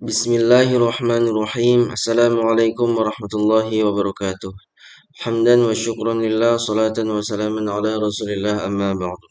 Bismillahirrahmanirrahim. Assalamualaikum warahmatullahi wabarakatuh. Hamdan wa syukran lillah, salatan wa salaman ala rasulillah, amma ba'du.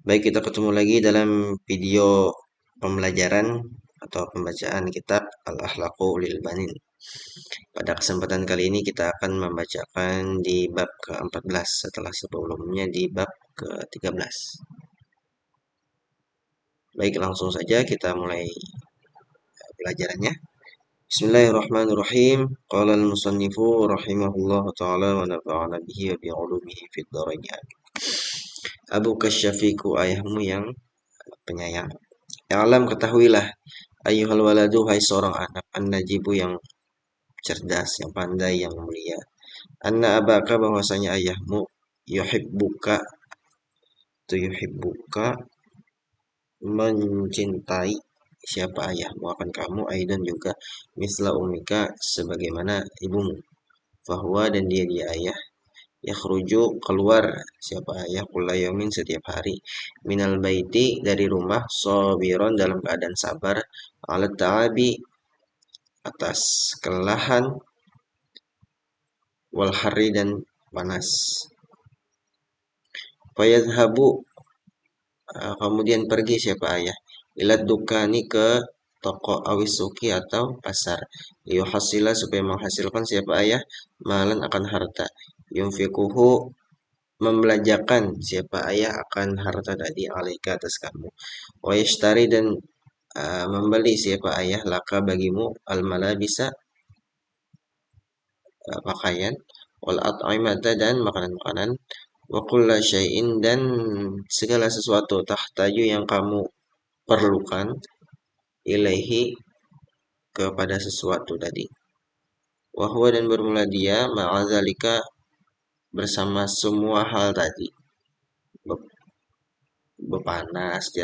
Baik, kita ketemu lagi dalam video pembelajaran atau pembacaan kitab Al-Akhlaqu lil Banin. Pada kesempatan kali ini kita akan membacakan di bab ke-14 setelah sebelumnya di bab ke-13. Baik, langsung saja kita mulai pelajarannya. Bismillahirrahmanirrahim. Qala al-musannifu rahimahullahu ta'ala wa nafa'ana bihi wa bi'ulumihi fid dharain. Abu kasyafiku, ayahmu yang penyayang. I'lam, ketahuilah, ayyuhal waladu, hai seorang anak, an-najibu yang cerdas, yang pandai, yang mulia. Anna abaka, bahwasanya ayahmu, yuhibbuka, mencintai siapa ayahmu akan kamu, aidan juga, misla umika, sebagaimana ibumu. Fahuwa, dan dia ayah, yakhruju, keluar siapa ayah, kulla yaumin, setiap hari, minal baiti, dari rumah, sabiron, dalam keadaan sabar, alat ta'abi, atas kelelahan, wal harri, dan panas. Fayadhabu, kemudian pergi siapa ayah, ilad dukani, ke toko, awisuki, atau pasar, yuhasila, supaya menghasilkan siapa ayah, malan, akan harta, yunfikuhu, membelanjakan siapa ayah akan harta tadi, alaika, atas kamu, wa yashtari, dan membeli siapa ayah, laka, bagimu, almala, bisa pakaian, wal at'imata, dan makanan-makanan, wa kulla syai'in, dan segala sesuatu, tahtaju, yang kamu perlukan, ilaihi, kepada sesuatu tadi. Wahwa, dan bermula dia, ma'azalika, bersama semua hal tadi, bepanas,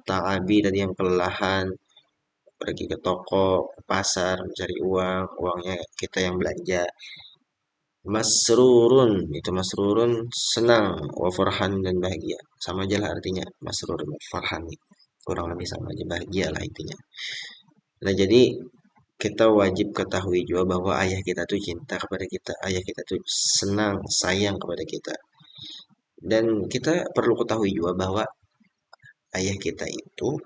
ta'abi tadi, yang kelelahan, pergi ke toko, ke pasar, mencari uang, uangnya kita yang belanja. Masrurun, itu masrurun, senang, wa farhan, dan bahagia. Sama aja lah artinya, masrurun, farhan, kurang lebih sama aja, bahagia lah intinya. Nah, jadi kita wajib ketahui juga bahwa ayah kita tuh cinta kepada kita, ayah kita tuh senang, sayang kepada kita. Dan kita perlu ketahui juga bahwa ayah kita itu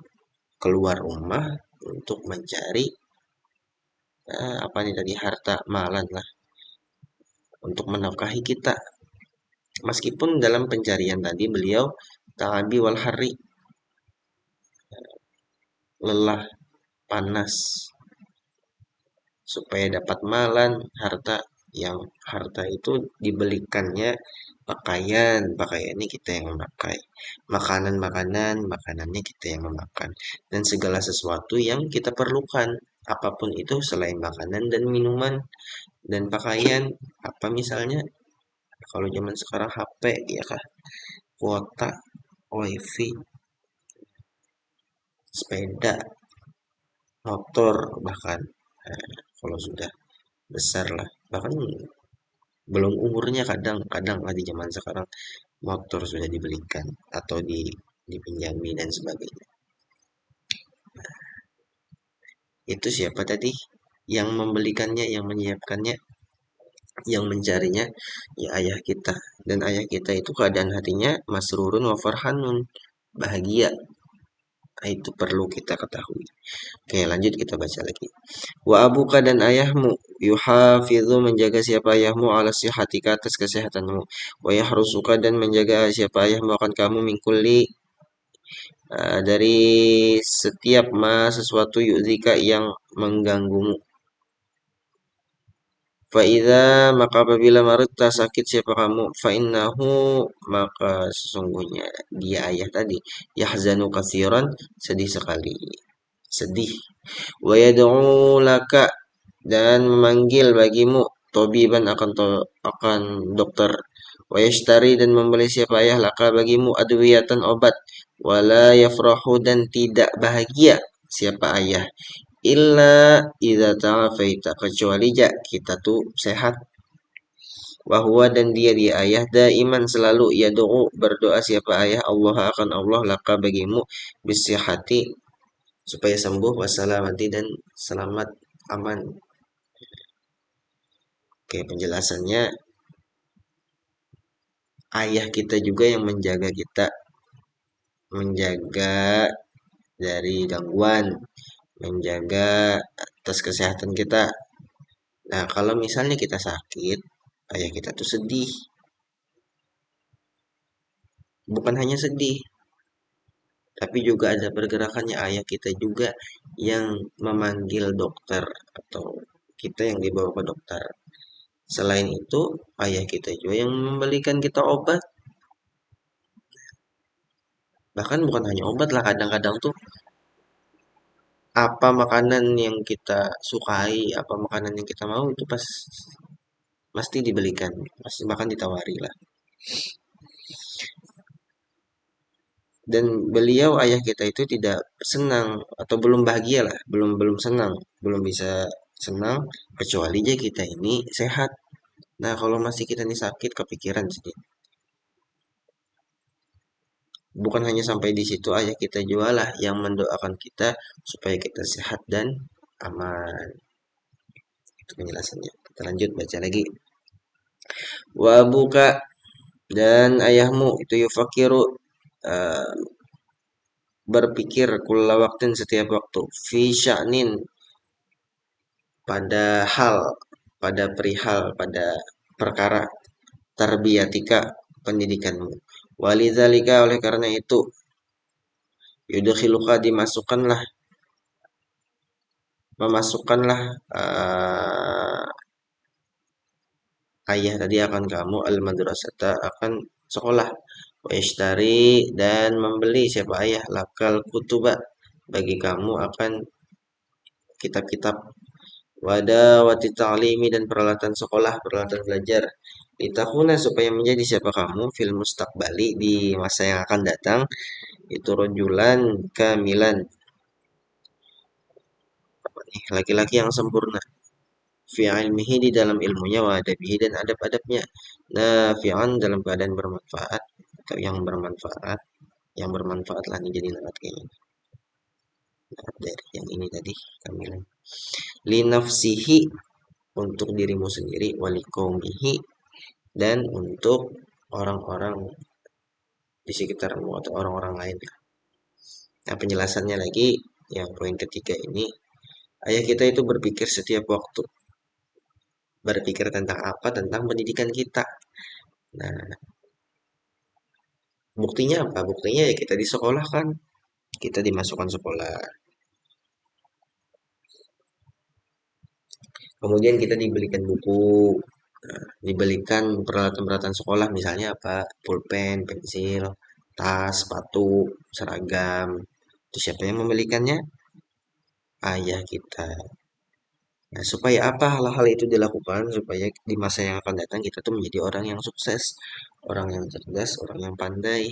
keluar rumah untuk mencari apa nih tadi, harta malan lah, untuk menafkahi kita. Meskipun dalam pencarian tadi beliau ta'abi wal hari, lelah, panas, supaya dapat malan, harta, yang harta itu dibelikannya pakaian, pakaiannya kita yang memakai, makanannya kita yang memakan, dan segala sesuatu yang kita perlukan, apapun itu selain makanan dan minuman dan pakaian, apa misalnya kalau zaman sekarang HP, ya kah, kuota, wifi, sepeda, motor, bahkan kalau sudah besar lah, bahkan belum umurnya, kadang di zaman sekarang motor sudah dibelikan atau dipinjami dan sebagainya. Itu siapa tadi yang membelikannya, yang menyiapkannya, yang mencarinya? Ya ayah kita. Dan ayah kita itu keadaan hatinya masrurun wa farhanun, bahagia. Itu perlu kita ketahui. Oke, lanjut kita baca lagi. Wa abuka, dan ayahmu, yuhafidhu, menjaga siapa ayahmu, ala sihatika, atas kesehatanmu, wa yahrusuka, dan menjaga siapa ayahmu akan kamu, mingkuli, dari setiap sesuatu, yu'zika, yang mengganggumu. Fa'idha, maka apabila marita, sakit siapa kamu, fa'innahu, maka sesungguhnya dia ayah tadi, yahzanu katsiran, sedih sekali, sedih. Wa yad'u laka, dan memanggil bagimu, tobiban, akan dokter. Wa yashtari, dan membeli siapa ayah, laka, bagimu, adwiyatan, obat. Wala yafrahu, dan tidak bahagia siapa ayah, illa idza ta'afaita, kecuali kita tuh sehat. Wahwa, dan dia ayah, daiman, selalu, yad'u, berdoa siapa ayah, Allah, akan Allah, laka, bagimu, bisihati, supaya sembuh, wassalamati, dan selamat, aman. Oke, penjelasannya, ayah kita juga yang menjaga kita, menjaga dari gangguan, menjaga atas kesehatan kita. Nah, kalau misalnya kita sakit, ayah kita tuh sedih. Bukan hanya sedih, tapi juga ada pergerakannya ayah kita juga yang memanggil dokter atau kita yang dibawa ke dokter. Selain itu, ayah kita juga yang membelikan kita obat. Bahkan bukan hanya obat lah, kadang-kadang tuh apa makanan yang kita sukai, apa makanan yang kita mau itu pasti dibelikan, pasti bahkan ditawari lah. Dan beliau ayah kita itu tidak senang atau belum bahagia lah, belum belum senang, belum bisa senang kecuali aja kita ini sehat. Nah, kalau masih kita ini sakit, kepikiran sih. Bukan hanya sampai di situ, ayah kita juga lah yang mendoakan kita supaya kita sehat dan aman. Itu penjelasannya. Kita lanjut baca lagi. Wa buka, dan ayahmu itu yufakiru, eh, berpikir kulla waktin, setiap waktu, fi sya'nin, pada hal, pada perihal, pada perkara, tarbiyatika, pendidikanmu. Walidzalika, oleh karena itu, yudkhiluka, dimasukkanlah, memasukkanlah, ayah tadi akan kamu al madrasata, akan sekolah, wa ishtari, dan membeli siapa ayah lakal kutuba, bagi kamu akan kitab-kitab, wada wati ta'limi, dan peralatan sekolah, peralatan belajar, litakuna, supaya menjadi siapa kamu fil mustaqbali, di masa yang akan datang, itu rojulan kamilan, laki-laki yang sempurna, fi ilmihi, di dalam ilmunya, wa adabihi, dan adab-adabnya, nafi'an, dalam keadaan bermanfaat, atau yang bermanfaat lah nih, jadi naat kayaknya. Naat dari yang ini tadi kamilan, li nafsihi, untuk dirimu sendiri, wali qaumihi, dan untuk orang-orang di sekitarmu atau orang-orang lain. Nah, penjelasannya lagi yang poin ketiga ini, ayah kita itu berpikir setiap waktu. Berpikir tentang apa? Tentang pendidikan kita. Nah, buktinya apa? Buktinya ya kita disekolahkan, kita dimasukkan sekolah. Kemudian kita dibelikan buku, dibelikan peralatan-peralatan sekolah, misalnya apa? Pulpen, pensil, tas, sepatu, seragam. Itu siapa yang membelikannya? Ayah kita. Nah, supaya apa hal-hal itu dilakukan? Supaya di masa yang akan datang kita tuh menjadi orang yang sukses, orang yang cerdas, orang yang pandai.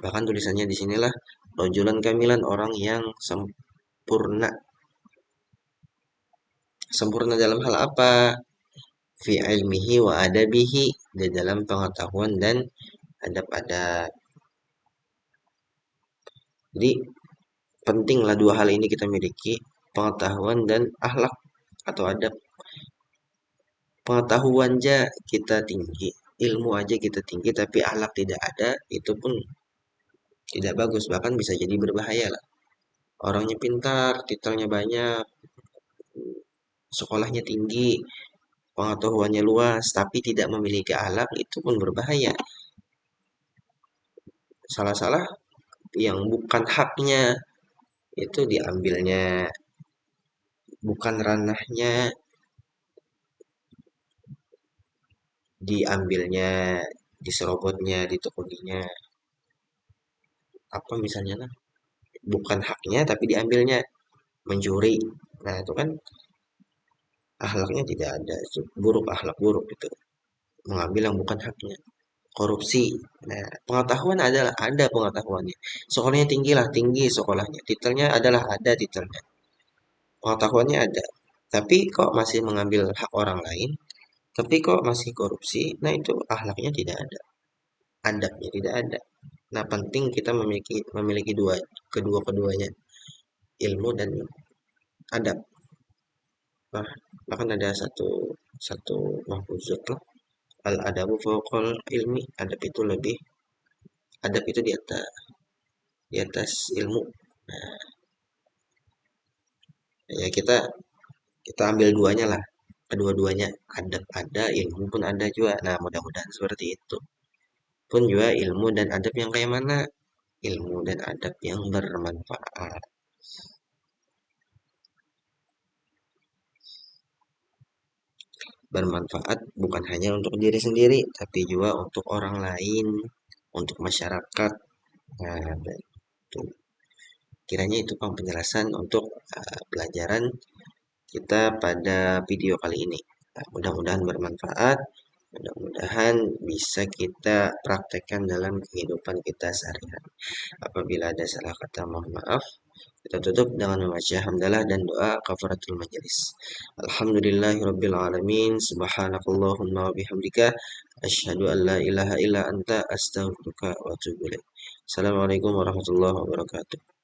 Bahkan tulisannya di sinilah rojulan kamilan, orang yang sempurna. Sempurna dalam hal apa? Fi ilmihi wa adabihi, di dalam pengetahuan dan adab-adab. Jadi pentinglah dua hal ini kita miliki, pengetahuan dan akhlak atau adab. Pengetahuan aja kita tinggi, ilmu aja kita tinggi, tapi akhlak tidak ada, itu pun tidak bagus, bahkan bisa jadi berbahaya lah. Orangnya pintar, titelnya banyak, sekolahnya tinggi, pengetahuannya luas, tapi tidak memiliki akhlak, itu pun berbahaya. Salah-salah yang bukan haknya itu diambilnya, bukan ranahnya diambilnya, diserobotnya, ditukudinya. Apa misalnya lah, bukan haknya tapi diambilnya, mencuri. Nah, itu kan akhlaknya tidak ada, itu buruk, akhlak buruk itu. Mengambil yang bukan haknya. Korupsi. Nah, pengetahuan adalah ada pengetahuannya. Sekolahnya tinggi lah, tinggi sekolahnya. Titelnya adalah ada titelnya. Pengetahuannya ada. Tapi kok masih mengambil hak orang lain? Tapi kok masih korupsi? Nah, itu akhlaknya tidak ada. Adabnya tidak ada. Nah, penting kita memiliki memiliki kedua-keduanya. ilmu dan adab. Bahkan ada satu satu mahfuzat lah. Al adabu fawqal ilmi. Adab itu di atas ilmu. Nah, ya kita ambil duanya lah. Kedua-duanya adab ada, ilmu pun ada juga. Nah, mudah-mudahan seperti itu. Pun juga ilmu dan adab yang kayak mana? Ilmu dan adab yang bermanfaat. Bermanfaat bukan hanya untuk diri sendiri, tapi juga untuk orang lain, untuk masyarakat. Nah, itu kiranya itu penjelasan untuk pelajaran kita pada video kali ini. Nah, mudah-mudahan bermanfaat, mudah-mudahan bisa kita praktekkan dalam kehidupan kita sehari-hari. Apabila ada salah kata, mohon maaf. Kita tutup dengan membaca hamdalah dan doa kafaratul majelis. Alhamdulillahirabbil alamin. Subhanakallahumma wa bihamdika asyhadu an la ilaha illa anta astaghfiruka wa atubu ilaik. Assalamualaikum warahmatullahi wabarakatuh.